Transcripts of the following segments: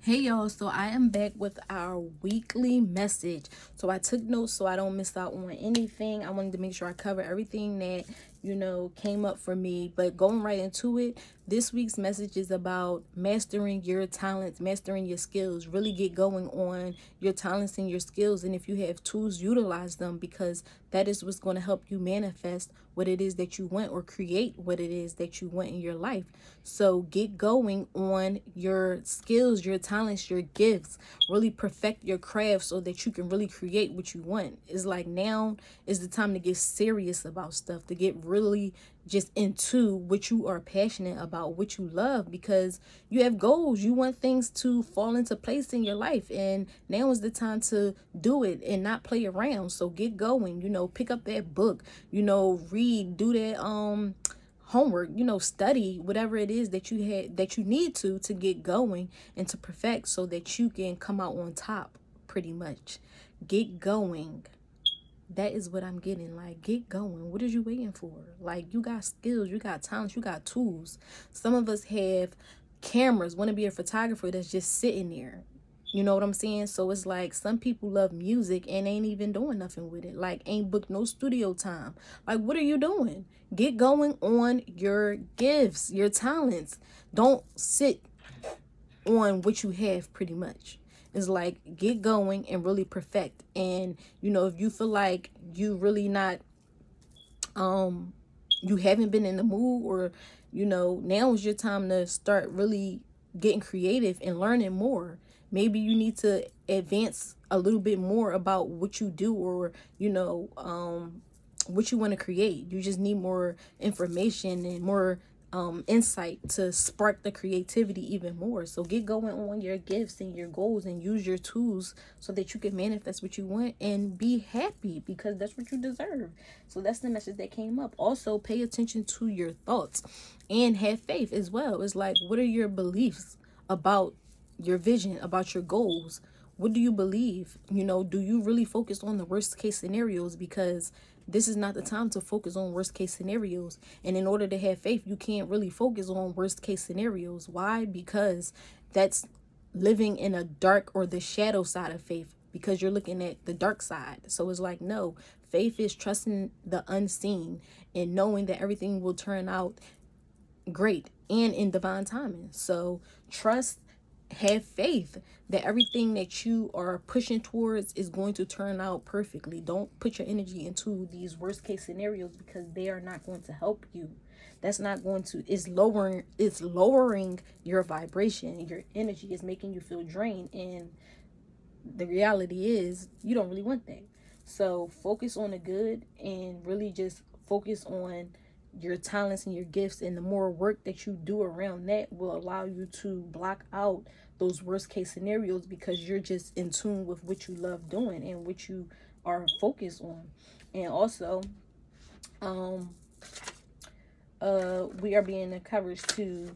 Hey y'all, so I am back with our weekly message. So I took notes so I don't miss out on anything. I wanted to make sure I cover everything that, came up for me. But going right into it, this week's message is about mastering your talents, mastering your skills. Really get going on your talents and your skills. And if you have tools, utilize them, because that is what's going to help you manifest what it is that you want, or create what it is that you want in your life. So get going on your skills, your talents, your gifts. Really perfect your craft so that you can really create what you want. It's like now is the time to get serious about stuff, to get really just into what you are passionate about, what you love, because you have goals. You want things to fall into place in your life, and now is the time to do it and not play around. So get going, pick up that book, read, do that homework, study whatever it is that you need to get going and to perfect, so that you can come out on top. Pretty much get going. That is what I'm getting. Like, get going. What are you waiting for? Like, you got skills, you got talents, you got tools. Some of us have cameras, want to be a photographer, that's just sitting there. You know what I'm saying? So it's like some people love music and ain't even doing nothing with it. Like, ain't booked no studio time. Like, what are you doing? Get going on your gifts, your talents. Don't sit on what you have, pretty much. It's like, get going and really perfect. And if you feel like you really not you haven't been in the mood, or now is your time to start really getting creative and learning more. Maybe you need to advance a little bit more about what you do, or what you want to create. You just need more information and more insight to spark the creativity even more. So get going on your gifts and your goals, and use your tools so that you can manifest what you want and be happy, because that's what you deserve. So that's the message that came up. Also, pay attention to your thoughts and have faith as well. It's like, what are your beliefs about your vision, about your goals? What do you believe? Do you really focus on the worst case scenarios? Because this is not the time to focus on worst case scenarios. And in order to have faith, you can't really focus on worst case scenarios. Why? Because that's living in a dark, or the shadow side of faith, because you're looking at the dark side. So it's like, no, faith is trusting the unseen and knowing that everything will turn out great and in divine timing. So trust, have faith that everything that you are pushing towards is going to turn out perfectly. Don't put your energy into these worst case scenarios, because they are not going to help you. That's not going to, it's lowering your vibration. Your energy is making you feel drained, and the reality is you don't really want that. So focus on the good, and really just focus on your talents and your gifts, and the more work that you do around that will allow you to block out those worst case scenarios, because you're just in tune with what you love doing and what you are focused on. And also, we are being encouraged to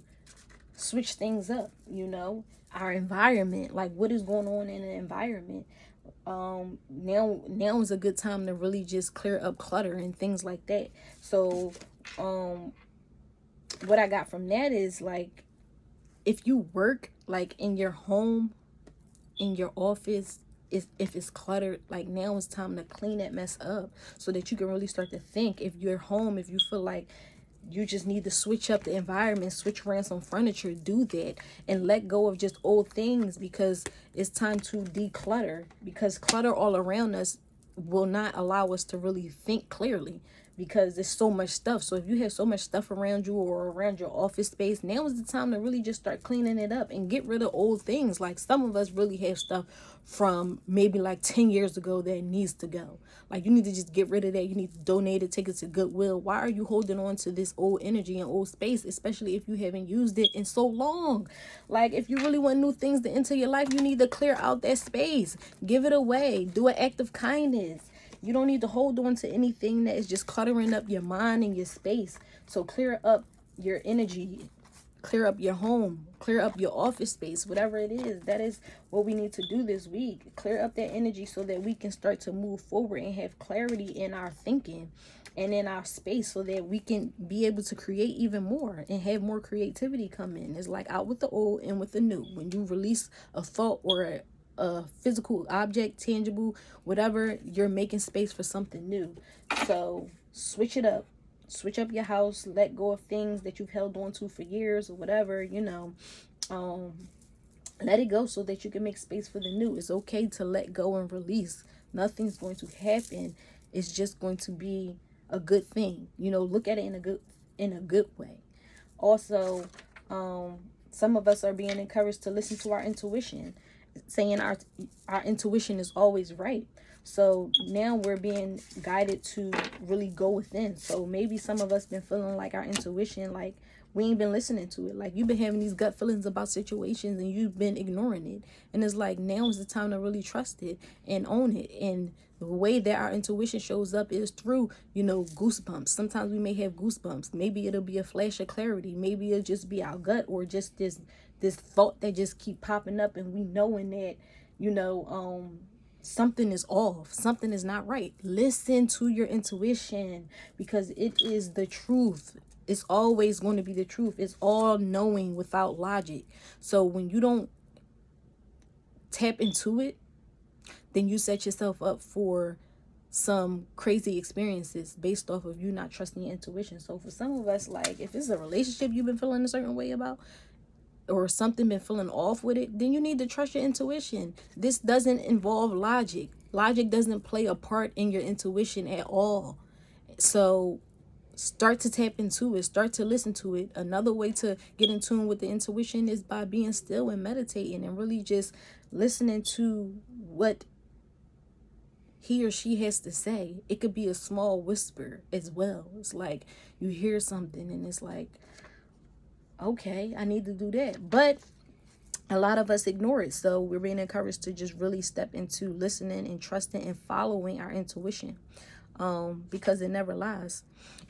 switch things up, our environment. Like, what is going on in the environment? Now is a good time to really just clear up clutter and things like that. So what I got from that is, like, if you work like in your home, in your office, if it's cluttered, like, now it's time to clean that mess up, so that you can really start to think. If you're home, if you feel like you just need to switch up the environment, switch around some furniture, do that, and let go of just old things, because it's time to declutter. Because clutter all around us will not allow us to really think clearly, because there's so much stuff. So if you have so much stuff around you, or around your office space, now is the time to really just start cleaning it up and get rid of old things. Like, some of us really have stuff from maybe like 10 years ago that needs to go. Like, you need to just get rid of that. You need to donate it, take it to Goodwill. Why are you holding on to this old energy and old space, especially if you haven't used it in so long? Like, if you really want new things to enter your life, you need to clear out that space. Give it away. Do an act of kindness. You don't need to hold on to anything that is just cluttering up your mind and your space. So clear up your energy, clear up your home, clear up your office space, whatever it is. That is what we need to do this week. Clear up that energy so that we can start to move forward and have clarity in our thinking and in our space, so that we can be able to create even more and have more creativity come in. It's like out with the old and with the new. When you release a thought or a physical object, tangible, whatever, you're making space for something new. So switch it up. Switch up your house. Let go of things that you've held on to for years or whatever, let it go so that you can make space for the new. It's okay to let go and release. Nothing's going to happen. It's just going to be a good thing. Look at it in a good way. Also, some of us are being encouraged to listen to our intuition, saying our intuition is always right. So now we're being guided to really go within. So maybe some of us been feeling like our intuition, like we ain't been listening to it. Like you've been having these gut feelings about situations and you've been ignoring it. And it's like now is the time to really trust it and own it. And the way that our intuition shows up is through, goosebumps. Sometimes we may have goosebumps. Maybe it'll be a flash of clarity. Maybe it'll just be our gut, or just this thought that just keep popping up, and we knowing that, something is off, something is not right. Listen to your intuition, because it is the truth. It's always going to be the truth. It's all knowing without logic. So when you don't tap into it, then you set yourself up for some crazy experiences based off of you not trusting your intuition. So for some of us, like if it's a relationship you've been feeling a certain way about, or something been feeling off with it, then you need to trust your intuition. This doesn't involve logic. Logic doesn't play a part in your intuition at all. So start to tap into it. Start to listen to it. Another way to get in tune with the intuition is by being still and meditating and really just listening to what he or she has to say. It could be a small whisper as well. It's like you hear something and it's like, okay, I need to do that. But a lot of us ignore it. So we're being encouraged to just really step into listening and trusting and following our intuition, because it never lies.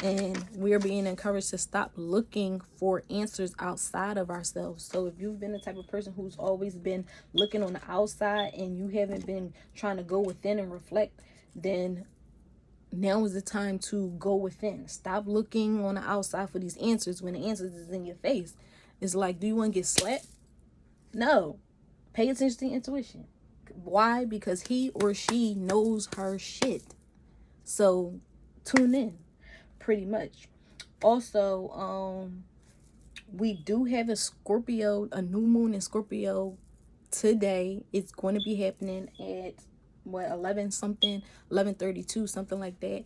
And we're being encouraged to stop looking for answers outside of ourselves. So if you've been the type of person who's always been looking on the outside and you haven't been trying to go within and reflect, then now is the time to go within. Stop looking on the outside for these answers when the answers is in your face. It's like, do you want to get slapped? No. Pay attention to your intuition. Why? Because he or she knows her shit. So tune in, pretty much. Also, we do have a new moon in Scorpio today. It's going to be happening at 11 something, 11:32, something like that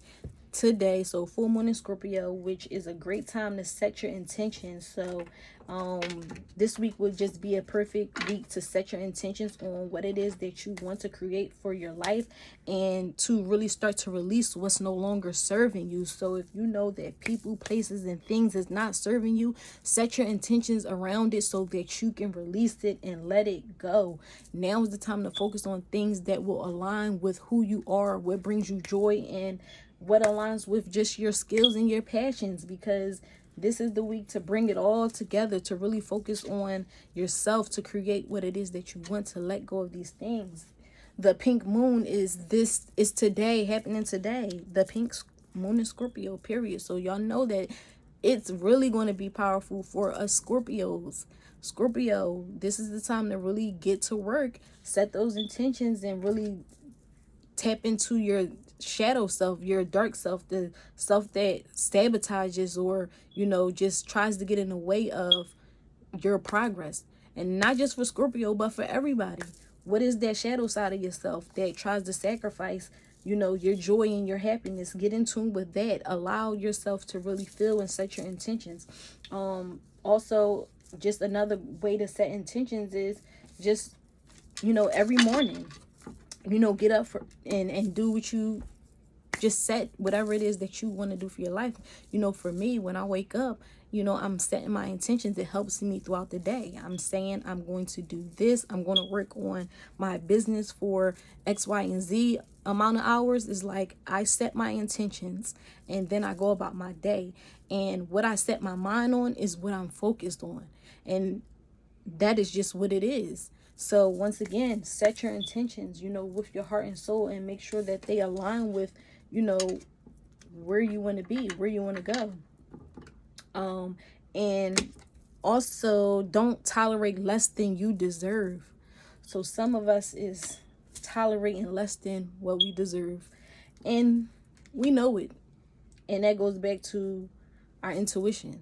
today. So full moon in Scorpio, which is a great time to set your intentions. So this week will just be a perfect week to set your intentions on what it is that you want to create for your life, and to really start to release what's no longer serving you. So if you know that people, places, and things is not serving you, set your intentions around it so that you can release it and let it go. Now is the time to focus on things that will align with who you are, what brings you joy, and what aligns with just your skills and your passions, because this is the week to bring it all together, to really focus on yourself, to create what it is that you want, to let go of these things. The pink moon is today, happening today. The pink moon in Scorpio, period. So y'all know that it's really going to be powerful for us Scorpios. Scorpio, this is the time to really get to work, set those intentions, and really tap into your shadow self, your dark self, the self that sabotages or, just tries to get in the way of your progress. And not just for Scorpio, but for everybody. What is that shadow side of yourself that tries to sacrifice, your joy and your happiness? Get in tune with that. Allow yourself to really feel and set your intentions. Also, just another way to set intentions is just, every morning, get up and do what you just set, whatever it is that you want to do for your life. For me, when I wake up, I'm setting my intentions. It helps me throughout the day. I'm saying I'm going to do this. I'm going to work on my business for X, Y, and Z. amount of hours is like I set my intentions and then I go about my day. And what I set my mind on is what I'm focused on. And that is just what it is. So once again, set your intentions, with your heart and soul, and make sure that they align with, where you want to be, where you want to go. And also don't tolerate less than you deserve. So some of us is tolerating less than what we deserve, and we know it. And that goes back to our intuition.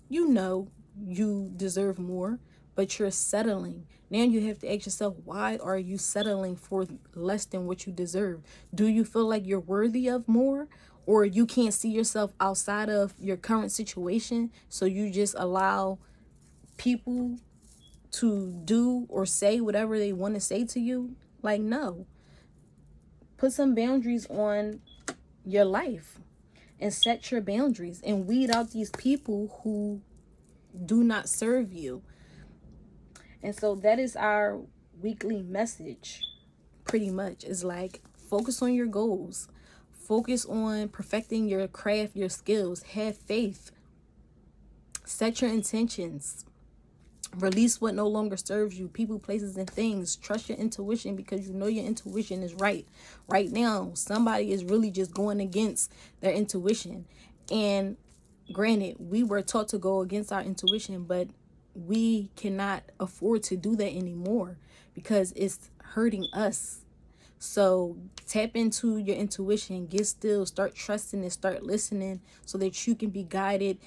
You deserve more, but you're settling. Now you have to ask yourself, why are you settling for less than what you deserve? Do you feel like you're worthy of more? Or you can't see yourself outside of your current situation, so you just allow people to do or say whatever they want to say to you? Like, no. Put some boundaries on your life and set your boundaries and weed out these people who do not serve you. And so that is our weekly message, pretty much. It's like, focus on your goals, focus on perfecting your craft, your skills, have faith, set your intentions, release what no longer serves you, people, places, and things. Trust your intuition, because you know your intuition is right. Right now, somebody is really just going against their intuition. And granted, we were taught to go against our intuition, but we cannot afford to do that anymore because it's hurting us. So tap into your intuition, get still, start trusting and start listening so that you can be guided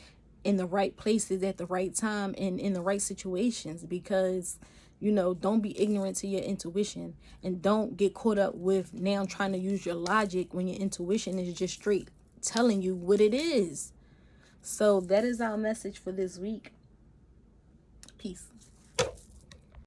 in the right places at the right time and in the right situations. Because, don't be ignorant to your intuition, and don't get caught up with now trying to use your logic when your intuition is just straight telling you what it is. So that is our message for this week. Peace.